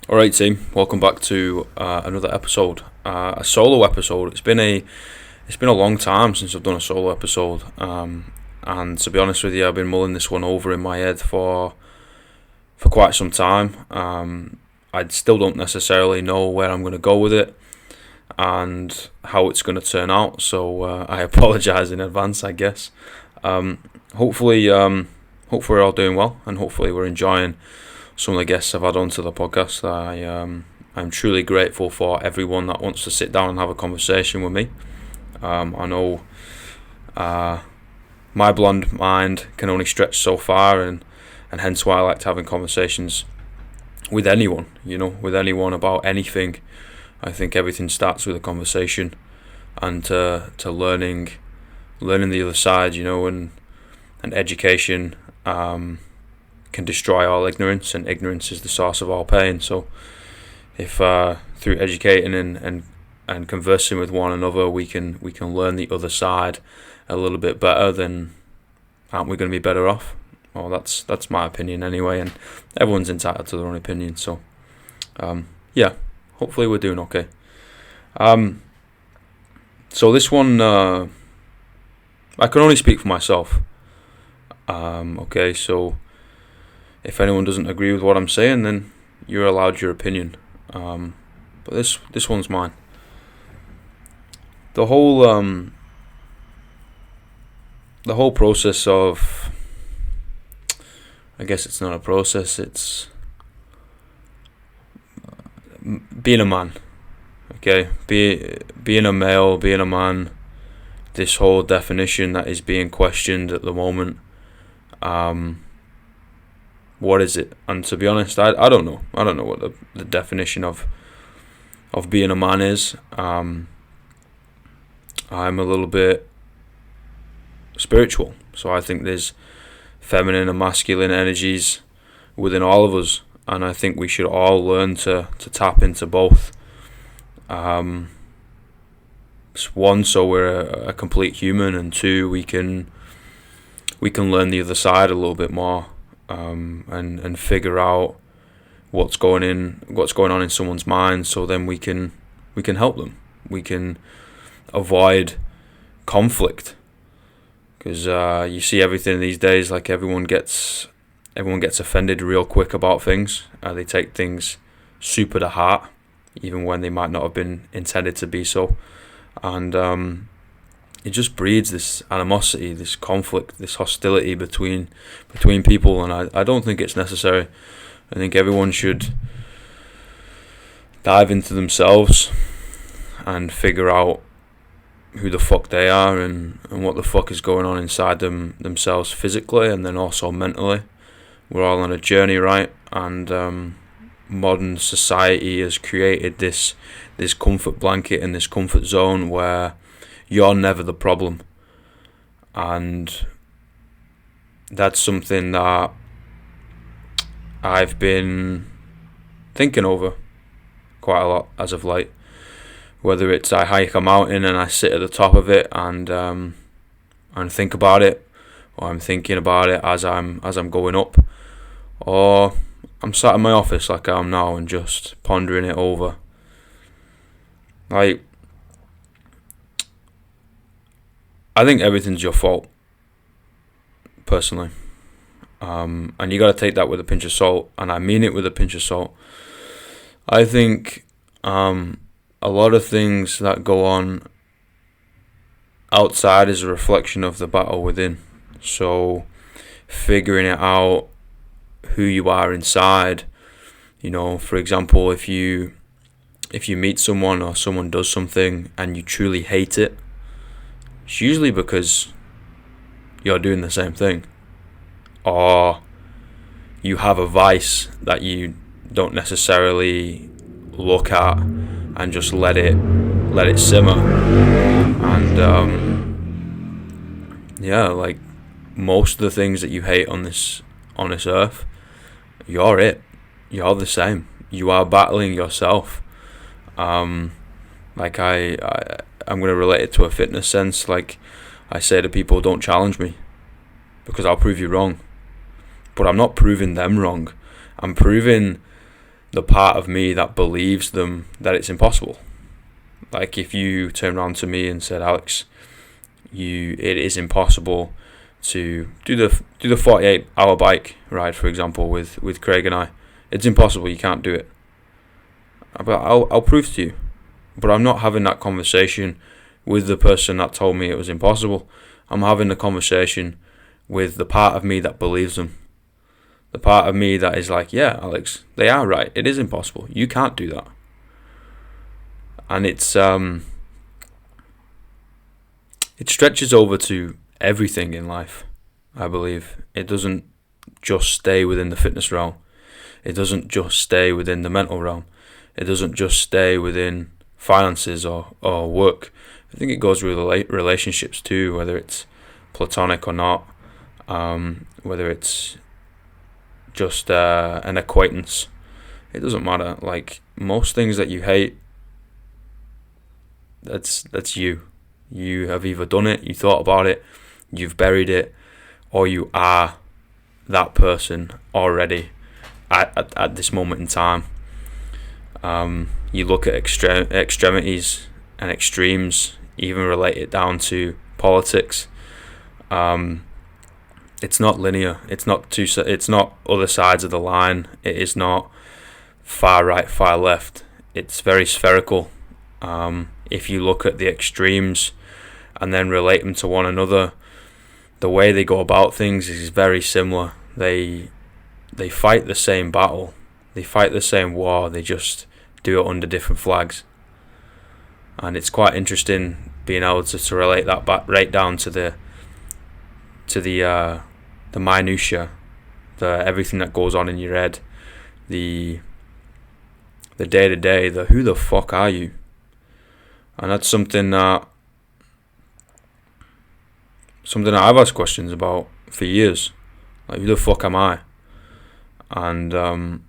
Alright team, welcome back to another episode, a solo episode. It's been a long time since I've done a solo episode, and to be honest with you, I've been mulling this one over in my head for quite some time. I still don't necessarily know where I'm going to go with it and how it's going to turn out, so I apologise in advance, I guess. Hopefully we're all doing well, and hopefully we're enjoying some of the guests I've had onto the podcast. I'm truly grateful for everyone that wants to sit down and have a conversation with me. I know my blonde mind can only stretch so far, and hence why I like having conversations with anyone, with anyone about anything. I think everything starts with a conversation and to learning the other side, and education can destroy all ignorance, and ignorance is the source of all pain. So if through educating and conversing with one another we can learn the other side a little bit better, then aren't we going to be better off? Well, that's my opinion anyway, and everyone's entitled to their own opinion. So yeah, hopefully we're doing okay. So this one, I can only speak for myself. Okay, so if anyone doesn't agree with what I'm saying, then you're allowed your opinion. But this one's mine. The whole process of, I guess it's not a process, it's being a man. Okay, being a male, being a man. This whole definition that is being questioned at the moment. What is it? And to be honest, I don't know. I don't know what the definition of being a man is. I'm a little bit spiritual, so I think there's feminine and masculine energies within all of us, and I think we should all learn to tap into both. One, so we're a complete human, and two, we can learn the other side a little bit more, and figure out what's going on in someone's mind, so then we can help them. We can avoid conflict, because you see everything these days, like everyone gets offended real quick about things. They take things super to heart, even when they might not have been intended to be so, and it just breeds this animosity, this conflict, this hostility between people, and I don't think it's necessary. I think everyone should dive into themselves and figure out who the fuck they are, and what the fuck is going on inside themselves physically, and then also mentally. We're all on a journey, right? And modern society has created this comfort blanket and this comfort zone where you're never the problem, and that's something that I've been thinking over quite a lot as of late. Whether it's I hike a mountain and I sit at the top of it and think about it, or I'm thinking about it as I'm going up, or I'm sat in my office like I am now and just pondering it over. Like, I think everything's your fault, personally. And you got to take that with a pinch of salt, and I mean it with a pinch of salt. I think a lot of things that go on outside is a reflection of the battle within. So figuring it out, who you are inside, for example, if you meet someone or someone does something and you truly hate it, it's usually because you're doing the same thing, or you have a vice that you don't necessarily look at and just let it simmer. And like most of the things that you hate on this earth, you're the same. You are battling yourself. Like I'm going to relate it to a fitness sense. Like I say to people, don't challenge me, because I'll prove you wrong. But I'm not proving them wrong. I'm proving the part of me that believes them that it's impossible. Like if you turn around to me and said, Alex, it is impossible to do the 48-hour bike ride, for example, with Craig and I. It's impossible. You can't do it. But I'll prove to you. But I'm not having that conversation with the person that told me it was impossible. I'm having a conversation with the part of me that believes them. The part of me that is like, yeah, Alex, they are right. It is impossible. You can't do that. And it stretches over to everything in life, I believe. It doesn't just stay within the fitness realm. It doesn't just stay within the mental realm. It doesn't just stay within finances or work. I think it goes with relationships too, whether it's platonic or not, whether it's just an acquaintance. It doesn't matter. Like most things that you hate, that's you. You have either done it, you thought about it, you've buried it, or you are that person already at this moment in time. You look at extremities and extremes, even relate it down to politics. It's not linear. It's not other sides of the line. It is not far right, far left. It's very spherical. If you look at the extremes and then relate them to one another, the way they go about things is very similar. They fight the same battle. They fight the same war. They just do it under different flags. And it's quite interesting being able to relate that back right down to the minutia, everything that goes on in your head, the day to day, the who the fuck are you? And that's something that I've asked questions about for years. Like, who the fuck am I? And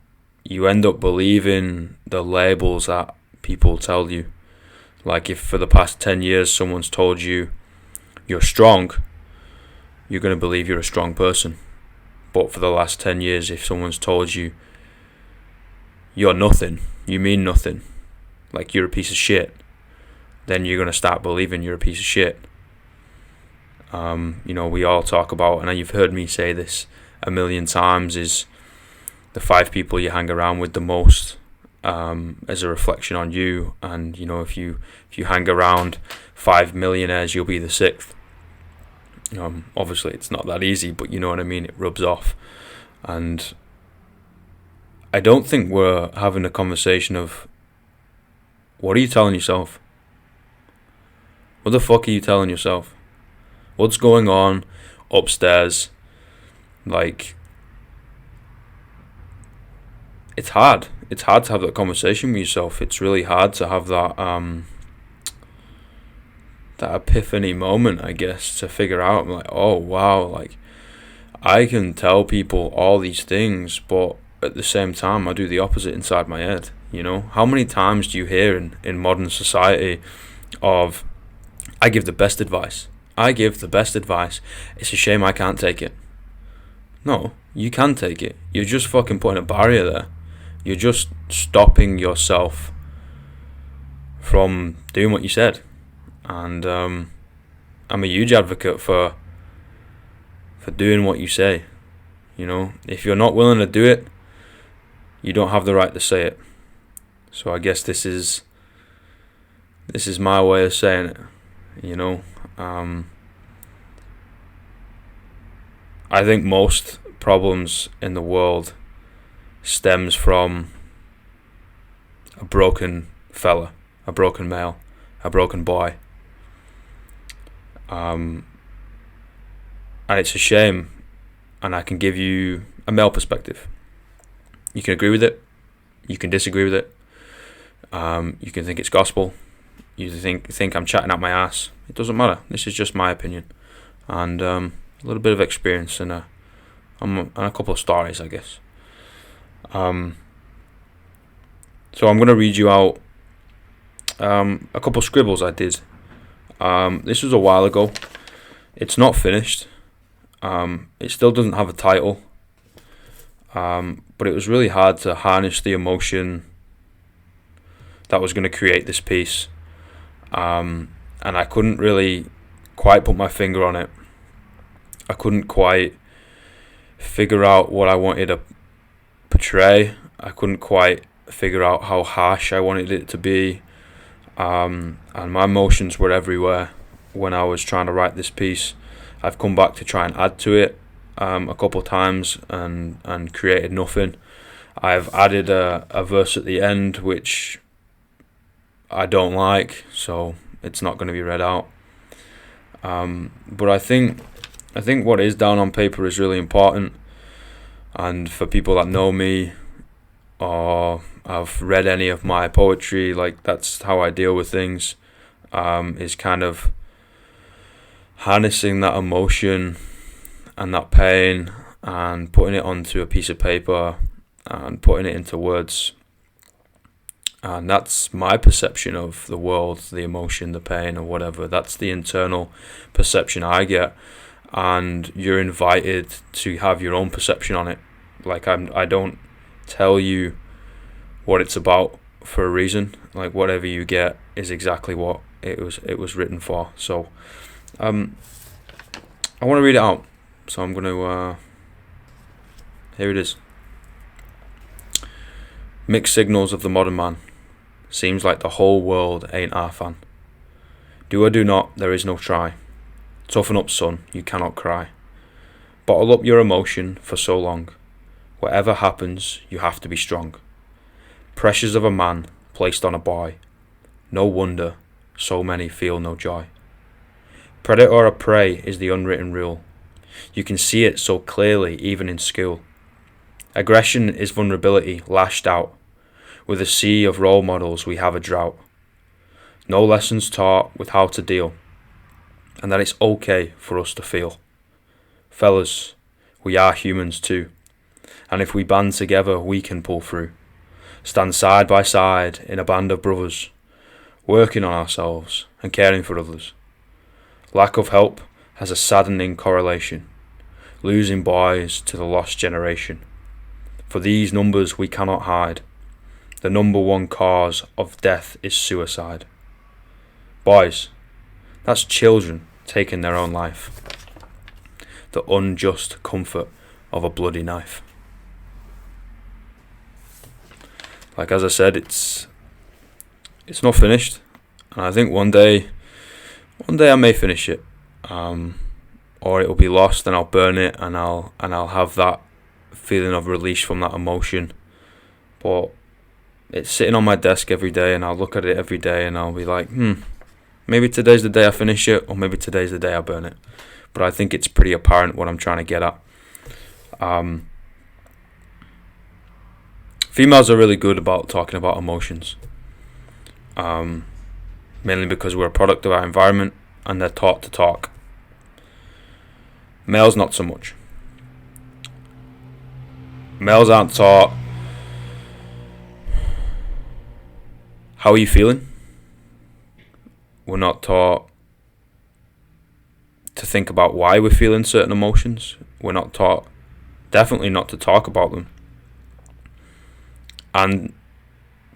you end up believing the labels that people tell you. Like if for the past 10 years someone's told you you're strong, you're going to believe you're a strong person. But for the last 10 years, if someone's told you you're nothing, you mean nothing, like you're a piece of shit, then you're going to start believing you're a piece of shit. We all talk about, and you've heard me say this a million times, is the 5 people you hang around with the most as a reflection on you. And if you hang around 5 millionaires, you'll be the 6th. Obviously it's not that easy, but you know what I mean, it rubs off. And I don't think we're having a conversation of, what are you telling yourself? What the fuck are you telling yourself? What's going on upstairs? Like, it's hard. It's hard to have that conversation with yourself. It's really hard to have that epiphany moment, I guess, to figure out, I'm like, oh wow, like I can tell people all these things, but at the same time I do the opposite inside my head. How many times do you hear in modern society of, I give the best advice, it's a shame I can't take it? No, you can take it. You're just fucking putting a barrier there. You're just stopping yourself from doing what you said. And I'm a huge advocate for doing what you say. If you're not willing to do it, you don't have the right to say it. So I guess this is my way of saying it. I think most problems in the world stems from a broken fella, a broken male, a broken boy. And it's a shame, and I can give you a male perspective. You can agree with it, you can disagree with it, you can think it's gospel, you think I'm chatting out my ass. It doesn't matter. This is just my opinion, and a little bit of experience and a couple of stories, I guess. So I'm going to read you out a couple of scribbles I did. This was a while ago. It's not finished. It still doesn't have a title. but it was really hard to harness the emotion that was going to create this piece. And I couldn't really quite put my finger on it. I couldn't quite figure out what I wanted to portray. I couldn't quite figure out how harsh I wanted it to be. And my emotions were everywhere when I was trying to write this piece. I've come back to try and add to it a couple of times and created nothing. I've added a verse at the end which I don't like, so it's not going to be read out. But I think what is down on paper is really important, and for people that know me or have read any of my poetry, like, that's how I deal with things, is kind of harnessing that emotion and that pain and putting it onto a piece of paper and putting it into words. And that's my perception of the world, the emotion, the pain, or whatever. That's the internal perception I get. And you're invited to have your own perception on it. Like, I don't tell you what it's about for a reason. Like, whatever you get is exactly what it was written for. So, I want to read it out. So I'm going to, here it is. Mixed signals of the modern man. Seems like the whole world ain't our fan. Do or do not, there is no try. Toughen up, son, you cannot cry. Bottle up your emotion for so long. Whatever happens, you have to be strong. Pressures of a man placed on a boy. No wonder so many feel no joy. Predator or prey is the unwritten rule. You can see it so clearly even in school. Aggression is vulnerability lashed out. With a sea of role models we have a drought. No lessons taught with how to deal. And that it's okay for us to feel. Fellas, we are humans too. And if we band together we can pull through. Stand side by side in a band of brothers. Working on ourselves and caring for others. Lack of help has a saddening correlation. Losing boys to the lost generation. For these numbers we cannot hide. The number one cause of death is suicide. Boys, that's children taking their own life. The unjust comfort of a bloody knife. Like, as I said, it's not finished, and I think one day I may finish it, or it'll be lost and I'll burn it and I'll have that feeling of release from that emotion. But it's sitting on my desk every day, and I'll look at it every day and I'll be like, maybe today's the day I finish it, or maybe today's the day I burn it. But I think it's pretty apparent what I'm trying to get at. Females are really good about talking about emotions. Mainly because we're a product of our environment and they're taught to talk. Males not so much. Males aren't taught, how are you feeling? We're not taught to think about why we're feeling certain emotions. We're not taught, definitely not to talk about them. And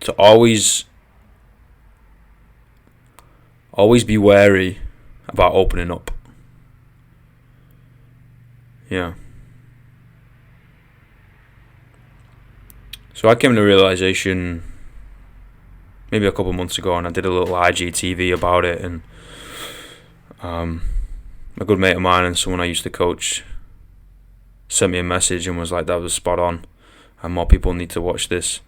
to always be wary about opening up. Yeah. So I came to the realization maybe a couple months ago, and I did a little IGTV about it, and a good mate of mine and someone I used to coach sent me a message and was like, that was spot on and more people need to watch this.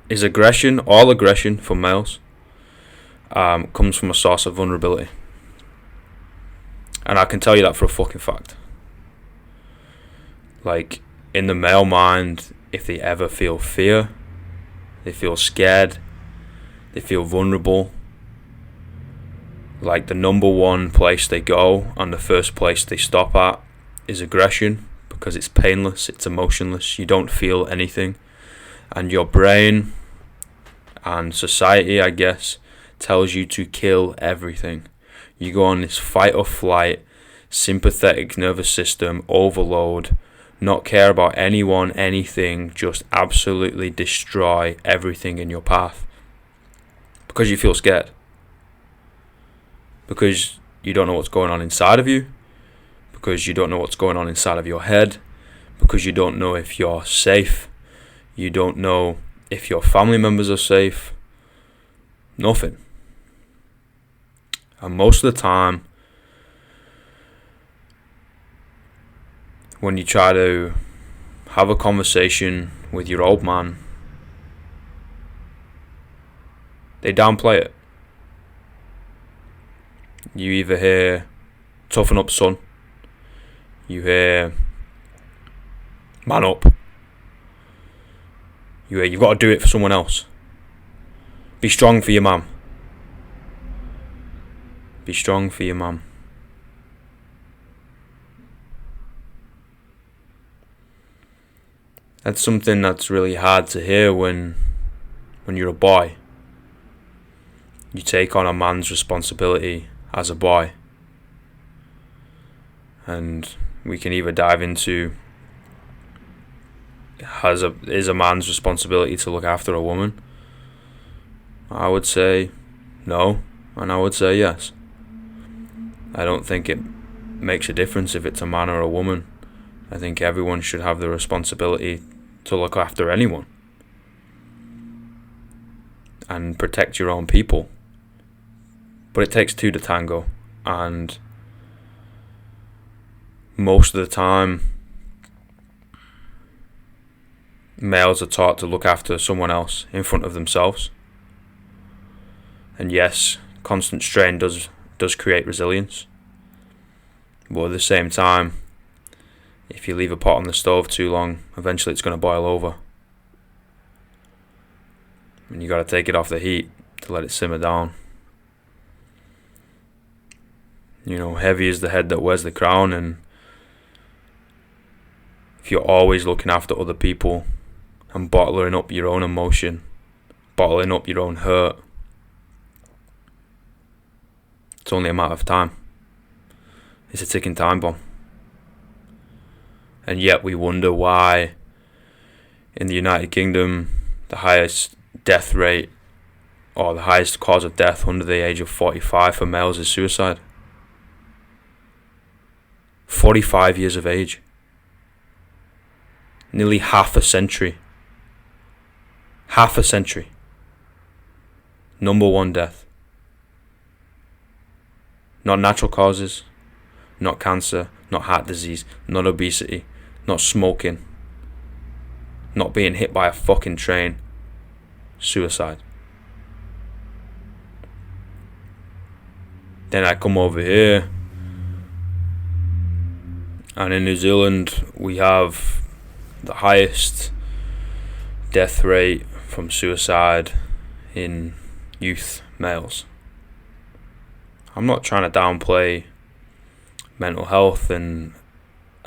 Is aggression, all aggression for males, comes from a source of vulnerability. And I can tell you that for a fucking fact. Like, in the male mind, if they ever feel fear, they feel scared, they feel vulnerable, like the number one place they go and the first place they stop at is aggression, because it's painless, it's emotionless, you don't feel anything, and your brain and society, I guess, tells you to kill everything. You go on this fight or flight, sympathetic nervous system overload, not care about anyone, anything, just absolutely destroy everything in your path. Because you feel scared. Because you don't know what's going on inside of you. Because you don't know what's going on inside of your head. Because you don't know if you're safe. You don't know if your family members are safe. Nothing. And most of the time, when you try to have a conversation with your old man, they downplay it. You either hear, toughen up, son. You hear, man up. You hear, you've got to do it for someone else. Be strong for your mum. Be strong for your mum. That's something that's really hard to hear when you're a boy. You take on a man's responsibility as a boy. And we can either dive into is a man's responsibility to look after a woman? I would say no, and I would say yes. I don't think it makes a difference if it's a man or a woman. I think everyone should have the responsibility to look after anyone and protect your own people. But it takes two to tango, and most of the time males are taught to look after someone else in front of themselves. And yes, constant strain does create resilience. But at the same time, if you leave a pot on the stove too long, eventually it's going to boil over. And you got to take it off the heat to let it simmer down. You know, heavy is the head that wears the crown, and if you're always looking after other people and bottling up your own emotion, bottling up your own hurt, it's only a matter of time. It's a ticking time bomb. And yet we wonder why in the United Kingdom the highest death rate or the highest cause of death under the age of 45 for males is suicide. 45 years of age. Nearly half a century. Half a century. Number one death. Not natural causes, not cancer, not heart disease, not obesity, not smoking, not being hit by a fucking train. Suicide. Then I come over here, and in New Zealand we have the highest death rate from suicide in youth males. I'm not trying to downplay mental health and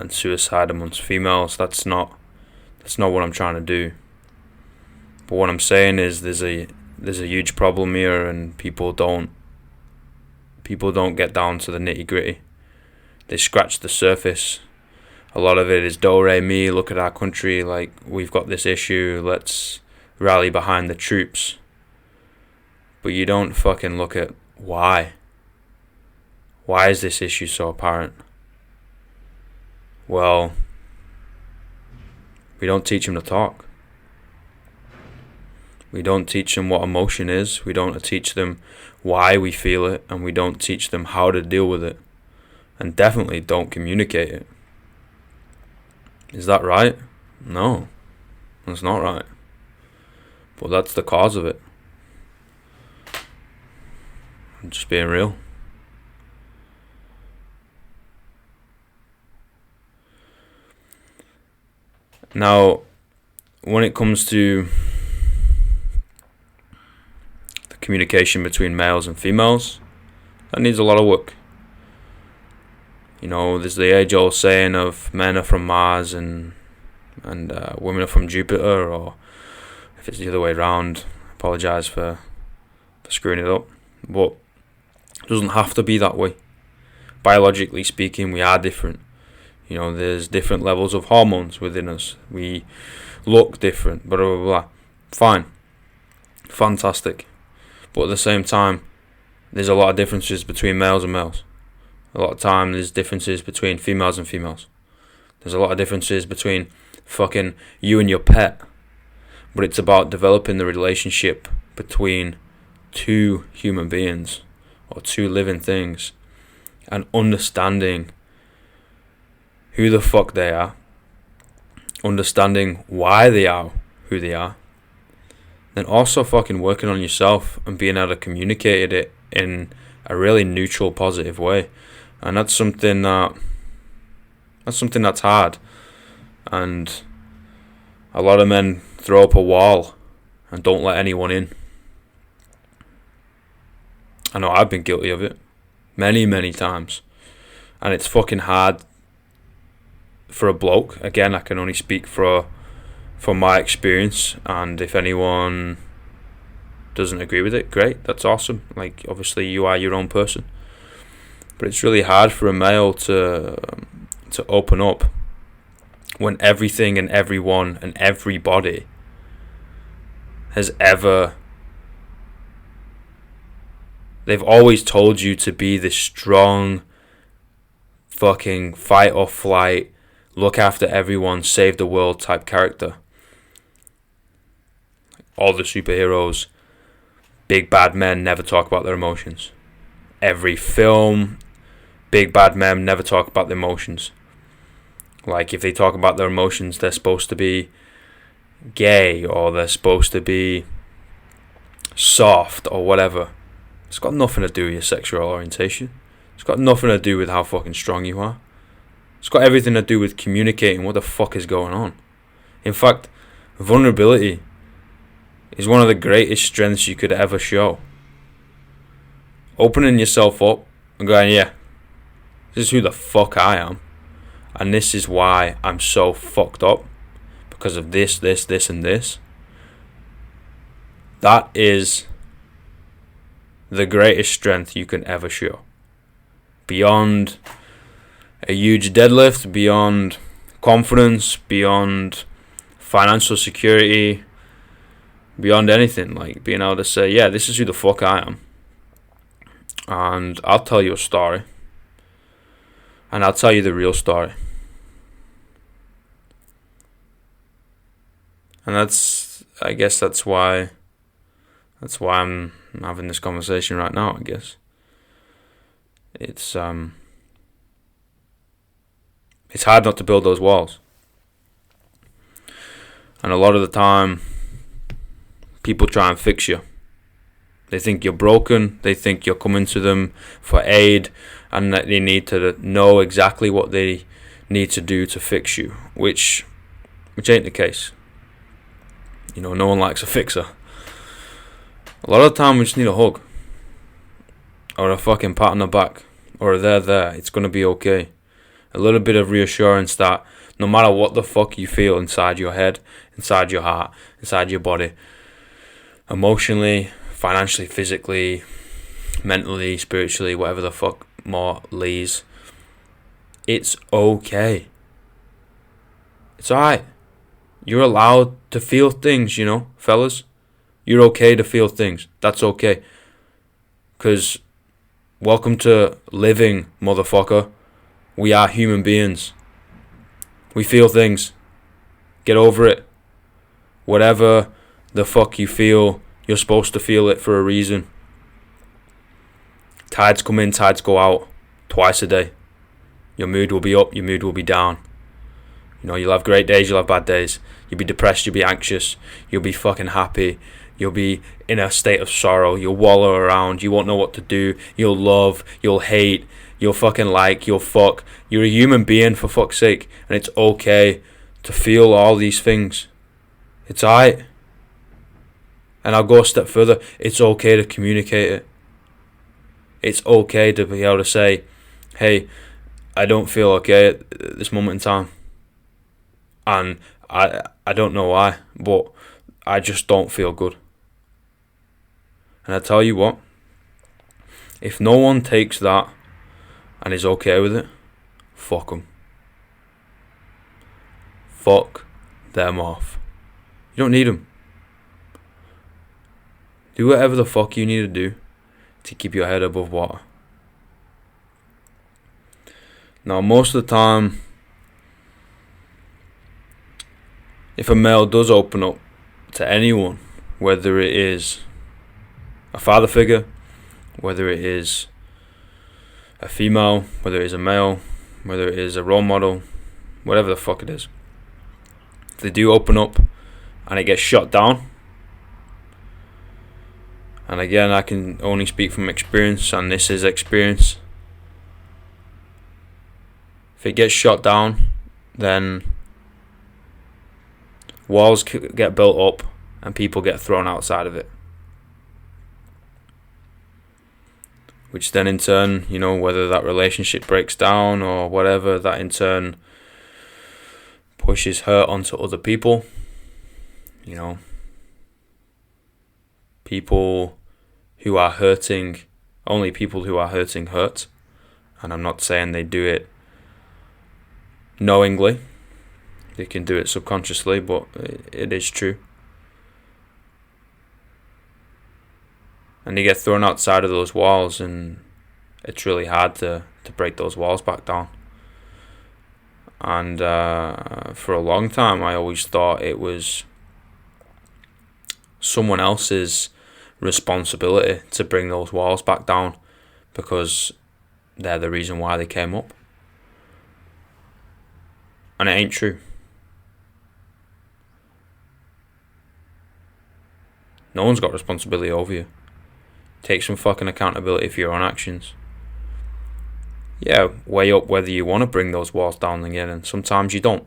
suicide amongst females. That's not what I'm trying to do. But what I'm saying is there's a huge problem here, and people don't get down to the nitty gritty. They scratch the surface. A lot of it is do re mi, look at our country, like we've got this issue, let's rally behind the troops. But you don't fucking look at why. Why is this issue so apparent? Well, we don't teach them to talk. We don't teach them what emotion is. We don't teach them why we feel it, and we don't teach them how to deal with it. And definitely don't communicate it. Is that right? No, that's not right. But that's the cause of it. I'm just being real. Now, when it comes to the communication between males and females, that needs a lot of work. You know, there's the age-old saying of men are from Mars and women are from Jupiter, or if it's the other way around, I apologise for screwing it up. But it doesn't have to be that way. Biologically speaking, we are different. There's different levels of hormones within us. We look different, blah, blah, blah. Fine. Fantastic. But at the same time, there's a lot of differences between males and males. A lot of time, there's differences between females and females. There's a lot of differences between fucking you and your pet. But it's about developing the relationship between two human beings or two living things and understanding who the fuck they are, understanding why they are who they are, then also fucking working on yourself and being able to communicate it in a really neutral, positive way. And that's something that's hard. And a lot of men throw up a wall and don't let anyone in. I know I've been guilty of it many, many times. And it's fucking hard for a bloke. Again, I can only speak from my experience, and if anyone doesn't agree with it, great, that's awesome. Like, obviously you are your own person. But it's really hard for a male to open up when everything and everyone and everybody they've always told you to be this strong fucking fight or flight, look after everyone, save the world type character. All the superheroes, big bad men never talk about their emotions. Every film, big bad men never talk about their emotions. Like, if they talk about their emotions, they're supposed to be gay or they're supposed to be soft or whatever. It's got nothing to do with your sexual orientation. It's got nothing to do with how fucking strong you are. It's got everything to do with communicating what the fuck is going on. In fact, vulnerability is one of the greatest strengths you could ever show. Opening yourself up and going, yeah, this is who the fuck I am. And this is why I'm so fucked up. Because of this, and this. That is the greatest strength you can ever show. Beyond a huge deadlift, beyond confidence, beyond financial security, beyond anything. Like, being able to say, yeah, this is who the fuck I am. And I'll tell you a story. And I'll tell you the real story. And I guess that's why I'm having this conversation right now, I guess. It's hard not to build those walls. And a lot of the time, people try and fix you. They think you're broken. They think you're coming to them for aid, and that they need to know exactly what they need to do to fix you, which ain't the case. No one likes a fixer. A lot of the time, we just need a hug, or a fucking pat on the back, or there. It's gonna be okay. A little bit of reassurance that no matter what the fuck you feel inside your head, inside your heart, inside your body, emotionally, financially, physically, mentally, spiritually, whatever the fuck more lays, it's okay. It's alright. You're allowed to feel things, fellas. You're okay to feel things. That's okay. Because welcome to living, motherfucker. We are human beings. We feel things. Get over it. Whatever the fuck you feel, you're supposed to feel it for a reason. Tides come in, tides go out. Twice a day. Your mood will be up, your mood will be down. You'll have great days, you'll have bad days. You'll be depressed, you'll be anxious. You'll be fucking happy. You'll be in a state of sorrow. You'll wallow around. You won't know what to do. You'll love. You'll hate. You'll fucking like. You'll fuck. You're a human being, for fuck's sake. And it's okay to feel all these things. It's alright. And I'll go a step further. It's okay to communicate it. It's okay to be able to say, hey, I don't feel okay at this moment in time. And I don't know why, but I just don't feel good. And I tell you what, if no one takes that and is okay with it, fuck them. Fuck them off. You don't need them. Do whatever the fuck you need to do to keep your head above water. Now, most of the time, if a male does open up to anyone, whether it is a father figure, whether it is a female, whether it is a male, whether it is a role model, whatever the fuck it is, if they do open up and it gets shot down, and again, I can only speak from experience, and this is experience. If it gets shot down, then walls get built up and people get thrown outside of it. Which then in turn, whether that relationship breaks down or whatever, that in turn pushes hurt onto other people. People who are hurting, only people who are hurting hurt. And I'm not saying they do it knowingly. They can do it subconsciously, but it is true. And they get thrown outside of those walls, and it's really hard to break those walls back down. And for a long time, I always thought it was someone else's responsibility to bring those walls back down, because they're the reason why they came up. And it ain't true. No one's got responsibility over you. Take some fucking accountability for your own actions. Yeah, weigh up whether you want to bring those walls down again, and sometimes you don't.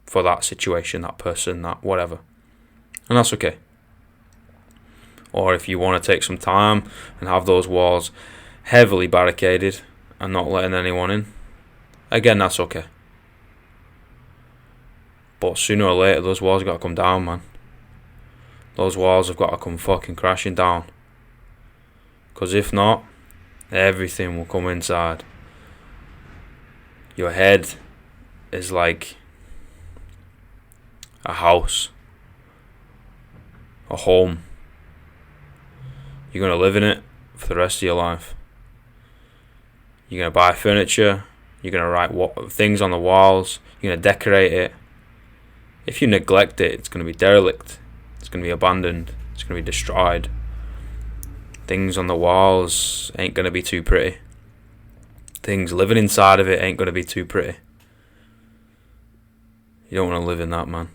For that situation, that person, that whatever. And that's okay. Or if you want to take some time and have those walls heavily barricaded and not letting anyone in, again, that's okay. But sooner or later, those walls got to come down, man. Those walls have got to come fucking crashing down. Because if not, everything will come inside. Your head is like a house, a home. You're going to live in it for the rest of your life. You're going to buy furniture. You're going to write things on the walls. You're going to decorate it. If you neglect it, it's going to be derelict. It's going to be abandoned. It's going to be destroyed. Things on the walls ain't going to be too pretty. Things living inside of it ain't going to be too pretty. You don't want to live in that, man.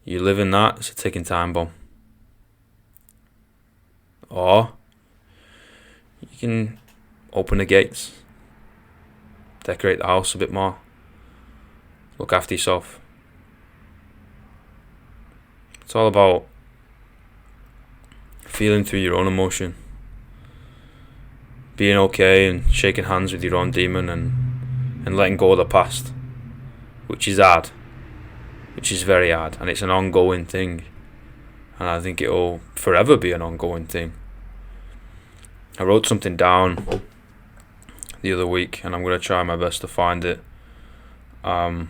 You live in that, it's a ticking time bomb. Or you can open the gates, decorate the house a bit more, look after yourself. It's all about feeling through your own emotion, being okay and shaking hands with your own demon, and letting go of the past, which is hard, which is very hard, and it's an ongoing thing, and I think it'll forever be an ongoing thing. I wrote something down the other week, and I'm going to try my best to find it. Here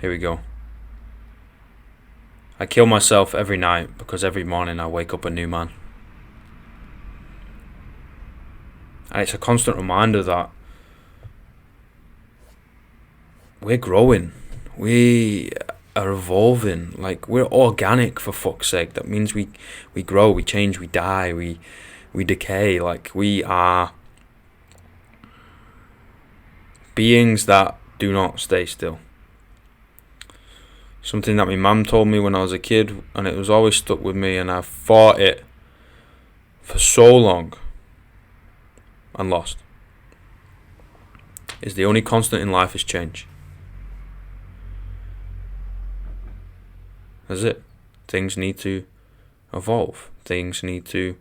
we go. I kill myself every night because every morning I wake up a new man. And it's a constant reminder that we're growing. We are evolving. Like, we're organic, for fuck's sake. That means we grow, we change, we die, we decay. Like, we are beings that do not stay still. Something that my mum told me when I was a kid, and it was always stuck with me, and I fought it for so long and lost, is the only constant in life is change. That's it. Things need to evolve. Things need to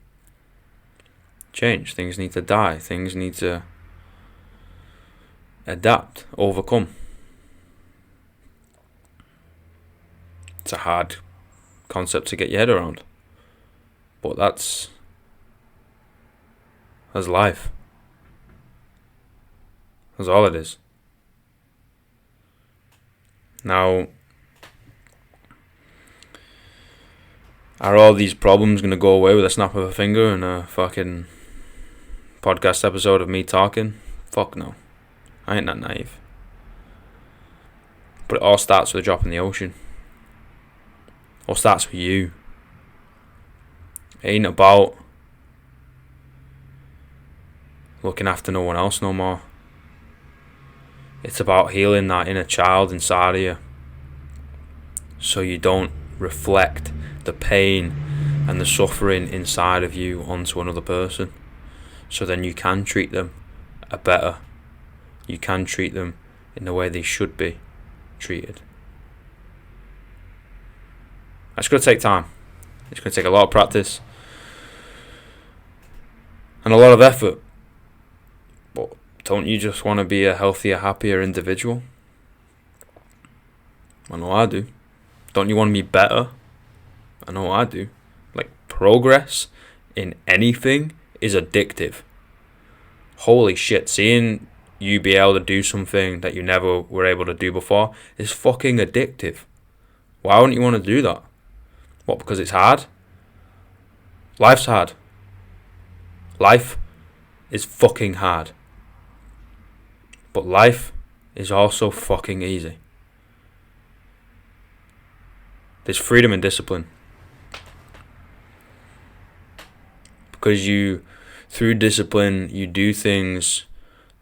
change. Things need to die. Things need to adapt, overcome. It's a hard concept to get your head around, but that's life. That's all it is. Now, are all these problems going to go away with a snap of a finger and a fucking podcast episode of me talking? Fuck no. I ain't that naive. But it all starts with a drop in the ocean. It all starts with you. It ain't about looking after no one else no more. It's about healing that inner child inside of you, so you don't reflect the pain and the suffering inside of you onto another person. So then you can treat them better. You can treat them in the way they should be treated. That's going to take time. It's going to take a lot of practice and a lot of effort. But don't you just want to be a healthier, happier individual? I know I do. Don't you want to be better? I know I do. Like, progress in anything is addictive. Holy shit, seeing you be able to do something that you never were able to do before is fucking addictive. Why wouldn't you want to do that? What, because it's hard? Life's hard. Life is fucking hard. But life is also fucking easy. There's freedom and discipline. Because through discipline, you do things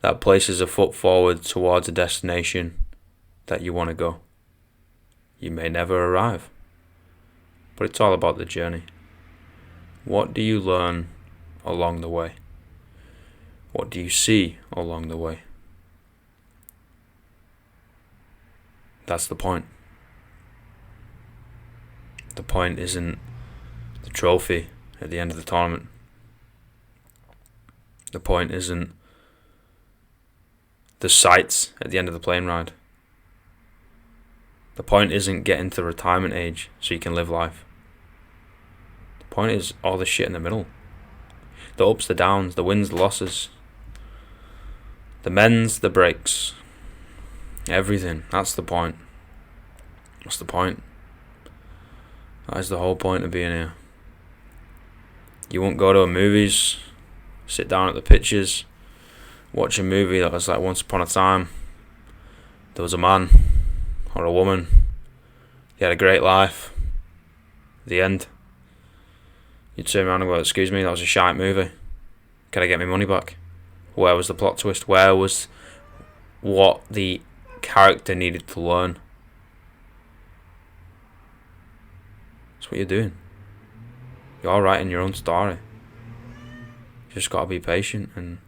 that places a foot forward towards a destination that you want to go. You may never arrive, but it's all about the journey. What do you learn along the way? What do you see along the way? That's the point. The point isn't the trophy at the end of the tournament. The point isn't the sights at the end of the plane ride. The point isn't getting to retirement age so you can live life. The point is all the shit in the middle. The ups, the downs, the wins, the losses. The mends, the breaks. Everything. That's the point. What's the point? That is the whole point of being here. You won't go to a movies, sit down at the pictures, watch a movie that was like once upon a time. There was a man or a woman. He had a great life. The end. You'd turn around and go, excuse me, that was a shite movie. Can I get my money back? Where was the plot twist? Where was what the character needed to learn? That's what you're doing. You're writing your own story. You just gotta be patient and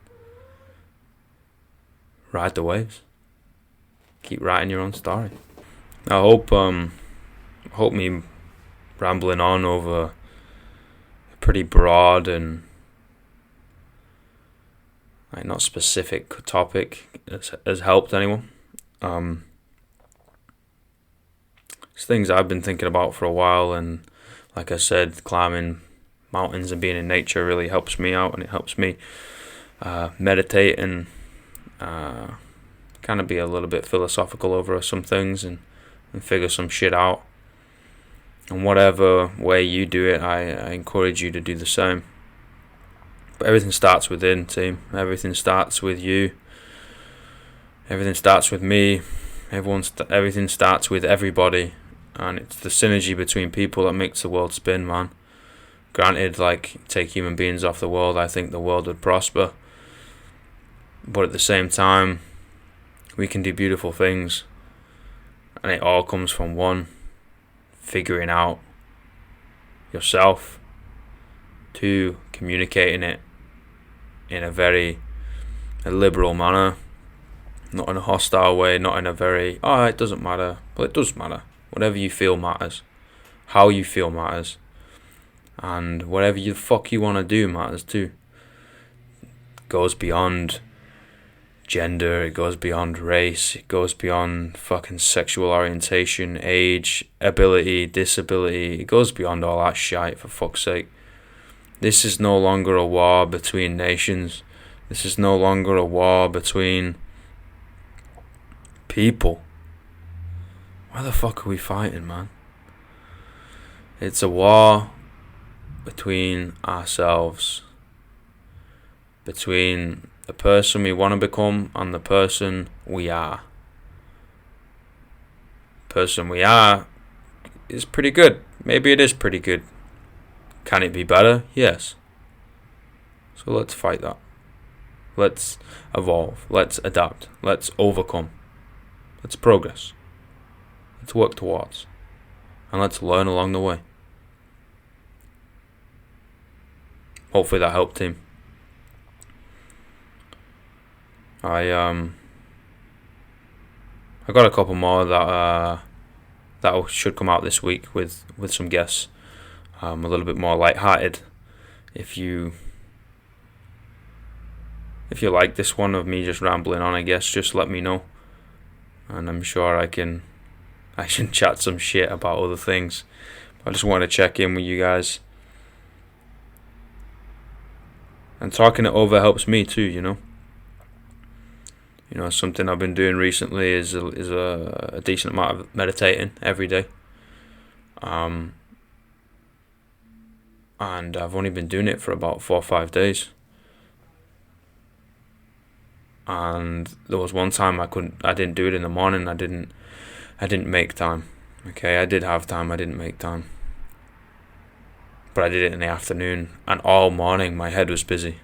ride the waves. Keep writing your own story. I hope me rambling on over a pretty broad and like not specific topic has helped anyone. It's things I've been thinking about for a while, and like I said, climbing mountains and being in nature really helps me out, and it helps me meditate and kind of be a little bit philosophical over some things and figure some shit out. And whatever way you do it, I encourage you to do the same. But everything starts within, team. Everything starts with you. Everything starts with me. Everything starts with everybody. And it's the synergy between people that makes the world spin, man. Granted, like, take human beings off the world, I think the world would prosper. But at the same time, we can do beautiful things. And it all comes from one, figuring out yourself. Two, communicating it in a very liberal manner. Not in a hostile way, not in a very, it doesn't matter. Well, it does matter. Whatever you feel matters. How you feel matters. And whatever the fuck you want to do matters too. It goes beyond gender, it goes beyond race, it goes beyond fucking sexual orientation, age, ability, disability. It goes beyond all that shit, for fuck's sake. This is no longer a war between nations. This is no longer a war between people. Why the fuck are we fighting, man? It's a war between ourselves, between the person we want to become and the person we are. The person we are is pretty good. Maybe it is pretty good. Can it be better? Yes. So let's fight that. Let's evolve. Let's adapt. Let's overcome. Let's progress. Let's work towards. And let's learn along the way. Hopefully that helped him. I got a couple more that should come out this week with some guests. A little bit more light-hearted. If you like this one of me just rambling on, I guess just let me know, and I'm sure I can chat some shit about other things. I just want to check in with you guys, and talking it over helps me too. Something I've been doing recently is a decent amount of meditating every day. And I've only been doing it for about 4 or 5 days. And there was one time I didn't do it in the morning. I didn't make time. Okay, I did have time, I didn't make time. But I did it in the afternoon, and all morning my head was busy.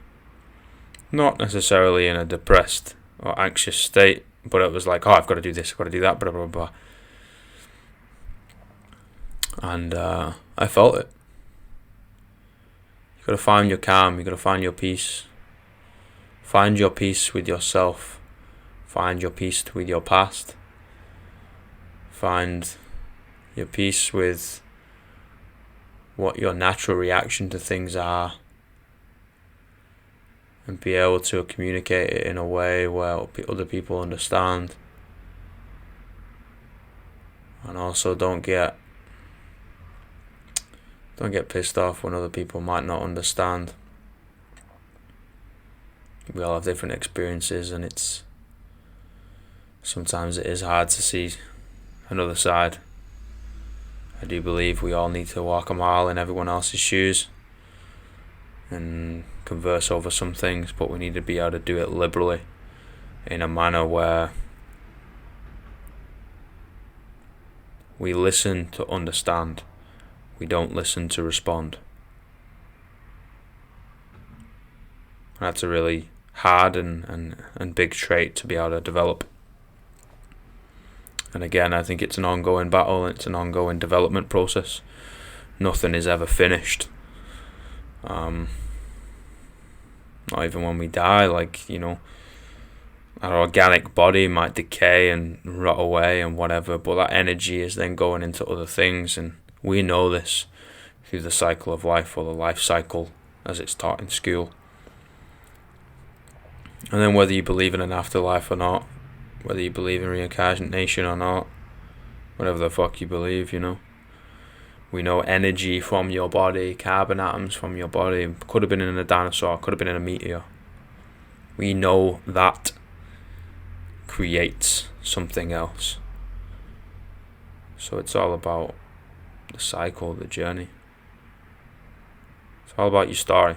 Not necessarily in a depressed or anxious state, but it was like, I've got to do this, I've got to do that, blah, blah, blah. And I felt it. You got to find your calm, you got to find your peace. Find your peace with yourself. Find your peace with your past. Find your peace with what your natural reaction to things are, and be able to communicate it in a way where other people understand. And also don't get pissed off when other people might not understand. We all have different experiences, and sometimes it is hard to see another side. I do believe we all need to walk a mile in everyone else's shoes and converse over some things, but we need to be able to do it liberally, in a manner where we listen to understand, we don't listen to respond. That's a really hard and big trait to be able to develop. And again, I think it's an ongoing battle, it's an ongoing development process. Nothing is ever finished. Not even when we die, our organic body might decay and rot away and whatever, but that energy is then going into other things, and we know this through the cycle of life, or the life cycle as it's taught in school. And then whether you believe in an afterlife or not, whether you believe in reincarnation or not, whatever the fuck you believe, we know energy from your body, carbon atoms from your body, could have been in a dinosaur, could have been in a meteor. We know that creates something else. So it's all about the cycle, the journey. It's all about your story.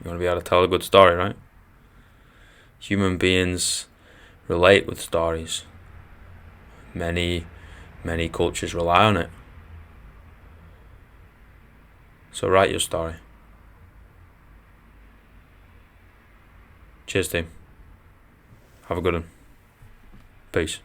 You want to be able to tell a good story, right? Human beings relate with stories. Many cultures rely on it. So write your story. Cheers, team. Have a good one. Peace.